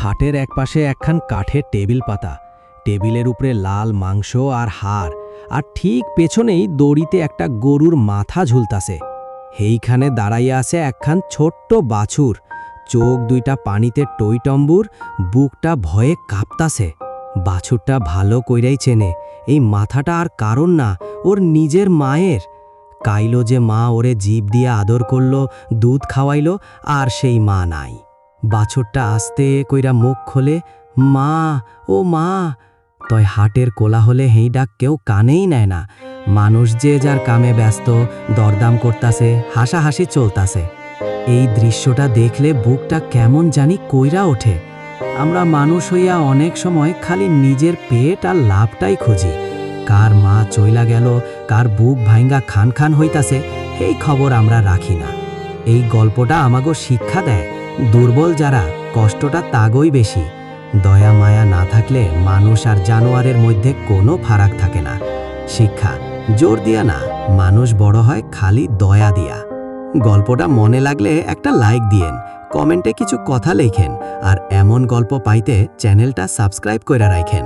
হাটের একপাশে একখান কাঠের টেবিল পাতা, টেবিলের উপরে লাল মাংস আর হাড়, আর ঠিক পেছনেই দড়িতে একটা গরুর মাথা ঝুলতাছে। সেইখানে দাঁড়াইয়া আছে একখান ছোট্ট বাছুর, চোখ দুইটা পানিতে টইটম্বুর, বুকটা ভয়ে কাঁপতাছে। বাছুরটা ভালো কইরাই চেনে এই মাথাটা আর কারণ না, ওর নিজের মায়ের। কাইলো যে মা ওরে জিভ দিয়ে আদর করল, দুধ খাওয়াইল, আর সেই মা নাই। বাছুরটা আস্তে কইরা মুখ খোলে, মা, ও মা। তয় হাটের কোলাহলে হেই ডাক কেউ কানেই নেয় না। মানুষ যে যার কামে ব্যস্ত, দরদাম করতাছে, হাসাহাসি চলতাছে। এই দৃশ্যটা দেখলে বুকটা কেমন জানি কইরা ওঠে। আমরা মানুষ হইয়া অনেক সময় খালি নিজের পেট আর লাভটাই খুঁজি। কার মা চইলা গেল, কার বুক ভাইঙ্গা খান খান হইতাছে, এই খবর আমরা রাখি না। এই গল্পটা আমাগো শিক্ষা দেয়, দুর্বল যারা কষ্টটা তাগই বেশি। দয়া মায়া না থাকলে মানুষ আর জানোয়ারের মধ্যে কোনো ফারাক থাকে না। শিক্ষা, জোর দিয়া না, মানুষ বড় হয় খালি দয়া দিয়া। গল্পটা মনে লাগলে একটা লাইক দিয়েন, কমেন্টে কিছু কথা লেখেন, আর এমন গল্প পাইতে চ্যানেলটা সাবস্ক্রাইব কইরা রাখেন।